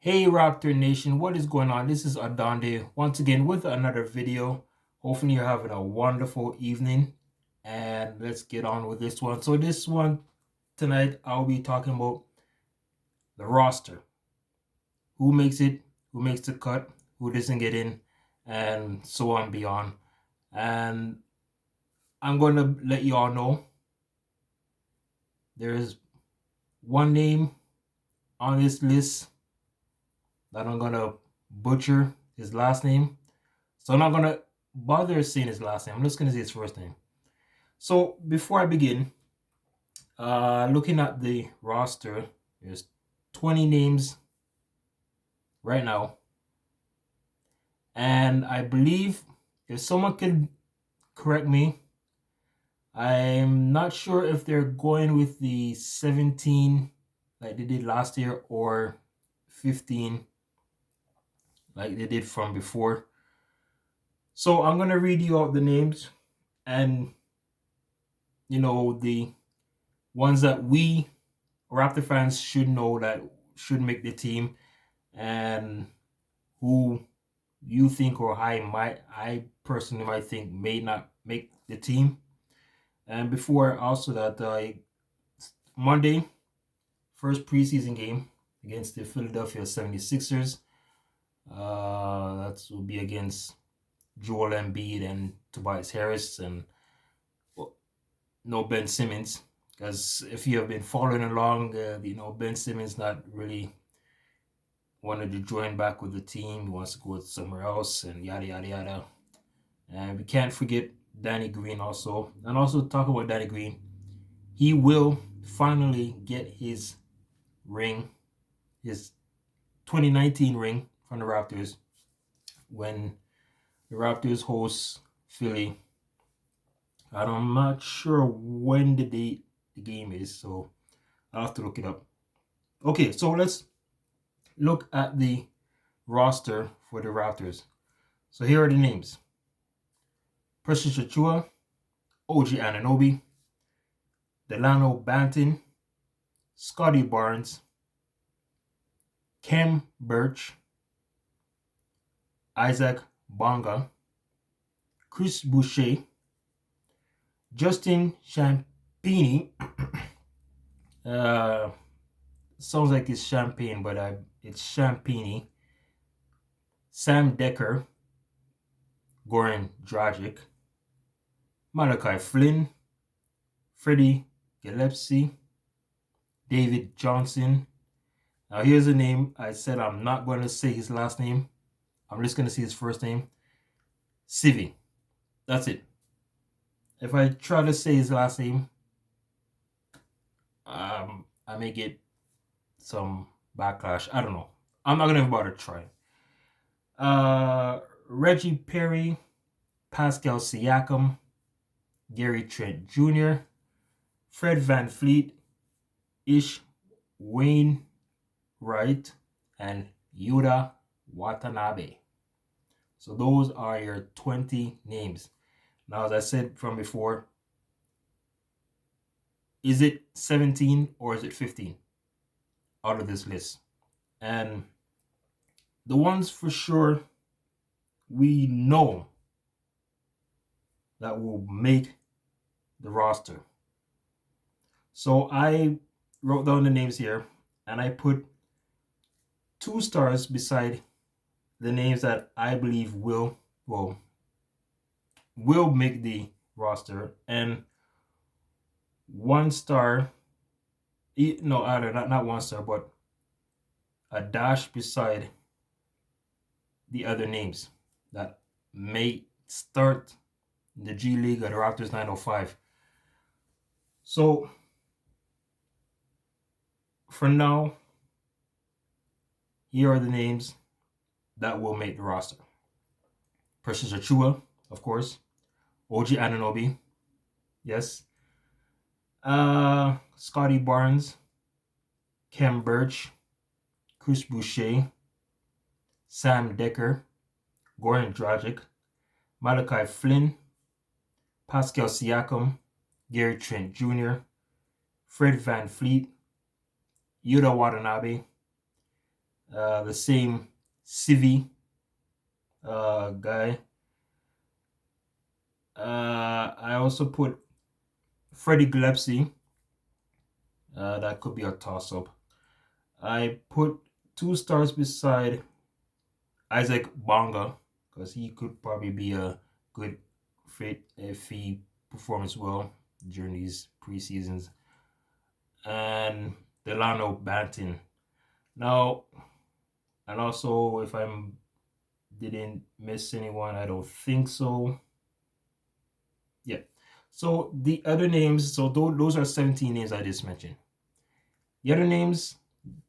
Hey Raptor Nation, what is going on? This is Adonde once again with another video. Hopefully you're having a wonderful evening and let's get on with this one. So this one tonight I'll be talking about the roster. Who makes it, who makes the cut, who doesn't get in, and so on beyond. And I'm going to let you all know there is one name on this list that I'm going to butcher his last name. So I'm not going to bother saying his last name. I'm just going to say his first name. So before I begin, looking at the roster, there's 20 names right now. And I believe if someone could correct me, I'm not sure if they're going with the 17 like they did last year or 15 like they did from before. So I'm going to read you out the names and the ones that we Raptor fans should know that should make the team, and who you think or I personally might think may not make the team. And before also that, Monday, first preseason game against the Philadelphia 76ers. That will be against Joel Embiid and Tobias Harris, and no Ben Simmons. Because if you have been following along, Ben Simmons not really wanted to join back with the team. He wants to go somewhere else and yada, yada, yada. And we can't forget Danny Green also. And also talk about Danny Green. He will finally get his ring, his 2019 ring from the Raptors when the Raptors host Philly. I'm not sure when the game is, so I'll have to look it up. Okay, so let's look at the roster for the Raptors. So here are the names: Precious Achua, OG Anunoby, Delano Banton, Scotty Barnes, Kem Birch, Isaac Bonga, Chris Boucher, Justin Champagnie. Sounds like it's champagne, but it's Champagnie. Sam Decker, Goran Dragic, Malachi Flynn, Freddie Gillespie, David Johnson. Now here's a name I said I'm not going to say his last name. I'm just going to say his first name. Civi. That's it. If I try to say his last name, I may get some backlash. I don't know. I'm not going to bother trying. Reggie Perry, Pascal Siakam, Gary Trent Jr., Fred VanVleet, Ish Wayne Wright, and Yuta Watanabe. So those are your 20 names. Now, as I said from before, is it 17 or is it 15 out of this list? And the ones for sure we know that will make the roster. So I wrote down the names here and I put 2 stars beside the names that I believe will make the roster, and 1 star, no, not 1 star, but a dash beside the other names that may start in the G League or the Raptors 905. So for now, here are the names that will make the roster: Precious Achua, of course, OG Anunoby, yes, Scotty Barnes, Kem Birch, Chris Boucher, Sam Decker, Goran Dragic, Malachi Flynn, Pascal Siakam, Gary Trent Jr., Fred VanVleet, Yuta Watanabe, The same Civi guy. I also put Freddie Gillespie. That could be a toss up. I put 2 stars beside Isaac Bonga because he could probably be a good fit if he performs well during these preseasons. And Delano Banton. Now, and also if I didn't miss anyone, I don't think so. Yeah. So the other names, so those are 17 names I just mentioned. The other names,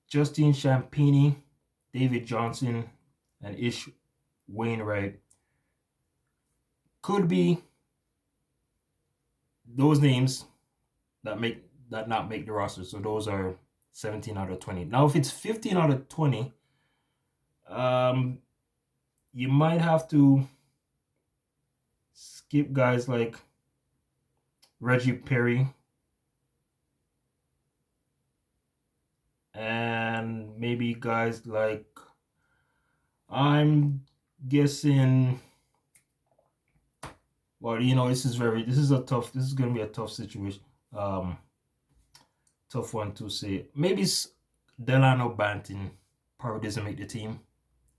Justin Champini, David Johnson, and Ish Wainwright, could be those names that not make the roster. So those are 17 out of 20. Now, if it's 15 out of 20, um, you might have to skip guys like Reggie Perry and maybe guys like I'm guessing. Well, this is gonna be a tough situation. Um, Tough one to say. Maybe Delano Banton probably doesn't make the team.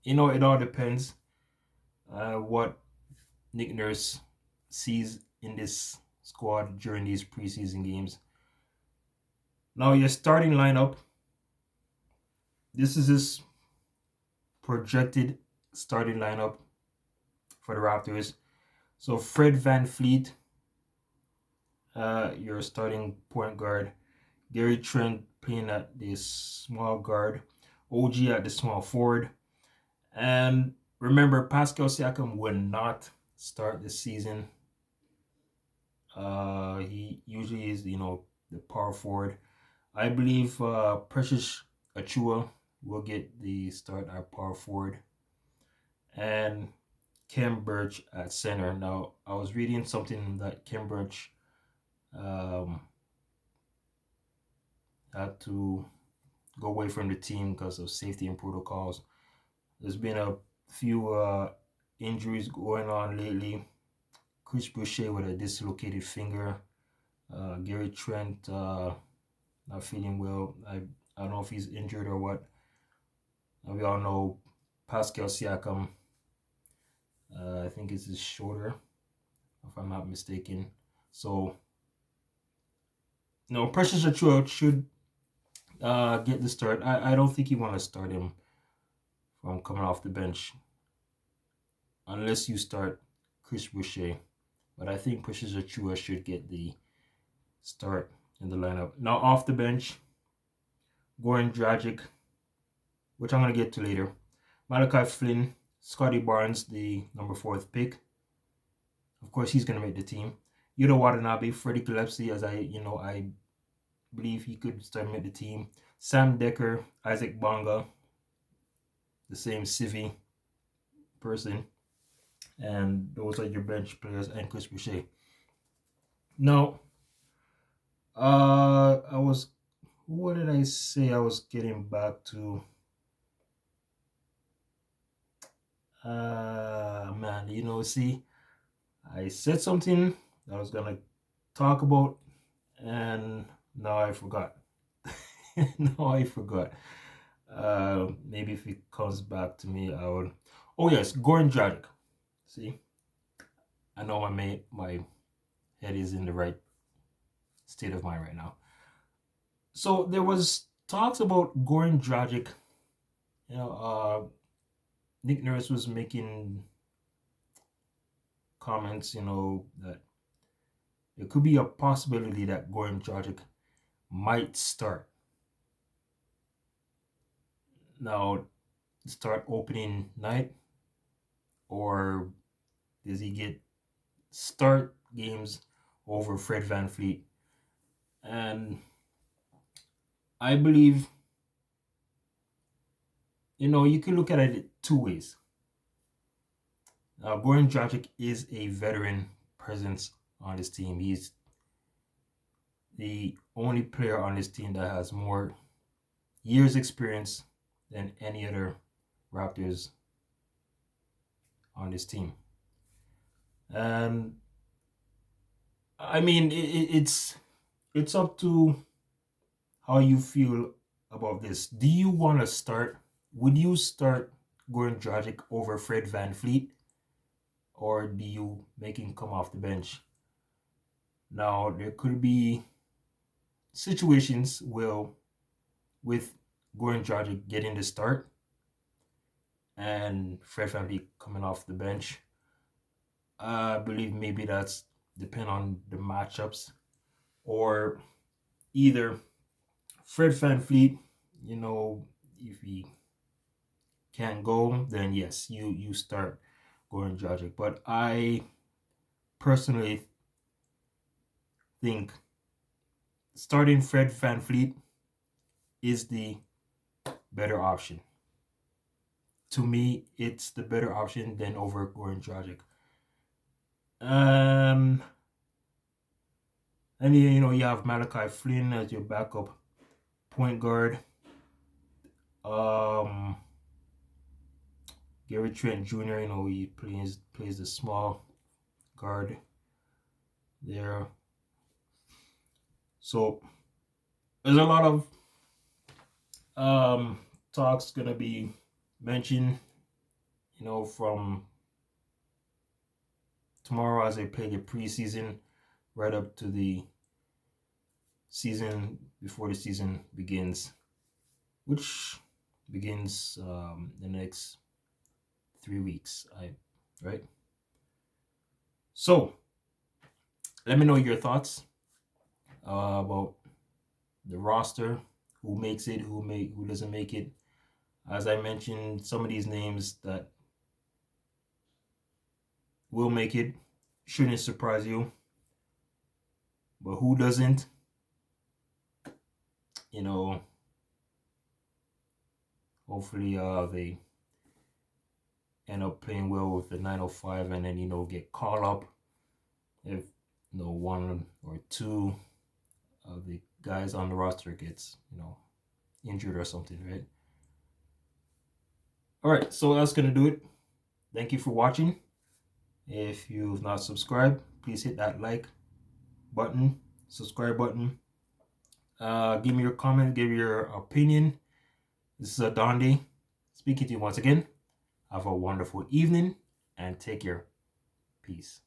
It all depends what Nick Nurse sees in this squad during these preseason games. Now, your starting lineup. This is his projected starting lineup for the Raptors. So Fred VanVleet, your starting point guard. Gary Trent playing at the small guard. OG at the small forward. And remember, Pascal Siakam will not start the season. He usually is, the power forward. I believe Precious Achua will get the start at power forward. And Kem Birch at center. Now, I was reading something that Kem Birch um, had to go away from the team because of safety and protocols. There's been a few injuries going on lately. Chris Boucher with a dislocated finger. Gary Trent not feeling well. I don't know if he's injured or what. We all know Pascal Siakam. I think it's his shoulder, if I'm not mistaken. So, Precious Achua should get the start. I don't think you want to start him from coming off the bench unless you start Chris Boucher. But I think Precious Achua should get the start in the lineup. Now, off the bench, Goran Dragic, which I'm going to get to later. Malachi Flynn, Scotty Barnes, the number 4th pick. Of course, he's going to make the team. Yuta Watanabe, Freddie Gillespie, as I believe he could start to make the team. Sam Decker, Isaac Bonga, the same Civi person. And those are your bench players and Chris Boucher. Now, what did I say I was getting back to? Man, see, I said something that I was gonna talk about, and now I forgot. Now I forgot. Maybe if it comes back to me, I will. Oh yes, Goran Dragic. See, I know my head is in the right state of mind right now. So there was talks about Goran Dragic. Nick Nurse was making comments, that there could be a possibility that Goran Dragic might start. Now, start opening night, or does he get start games over Fred VanVleet? And I believe, you can look at it 2 ways. Goran Dragic is a veteran presence on this team. He's the only player on this team that has more years experience than any other Raptors on this team. And I mean, it's up to how you feel about this. Do you want to start? Would you start Goran Dragic over Fred VanVleet, or do you make him come off the bench? Now there could be situations with Goran Dragic getting the start and Fred VanVleet coming off the bench. I believe maybe that's depend on the matchups, or either Fred VanVleet, if he can't go, then yes, you start Goran Dragic. But I personally think starting Fred VanVleet is the better option. To me, it's the better option than over Goran Dragic. And you have Malachi Flynn as your backup point guard. Gary Trent Jr. He plays the small guard there. So there's a lot of talks gonna be mentioned, from tomorrow as they play the preseason right up to the season before the season begins, which begins the next 3 weeks. Right. So let me know your thoughts about the roster, who makes it, who doesn't make it. As I mentioned, some of these names that will make it shouldn't surprise you, but who doesn't? Hopefully they end up playing well with the 905 and then get called up if one or two of the guys on the roster gets injured or something, right? All right, so that's gonna do it. Thank you for watching. If you've not subscribed, please hit that like button, subscribe button. Give me your comment, give your opinion. This is Adonde speaking to you once again. Have a wonderful evening and take care. Peace.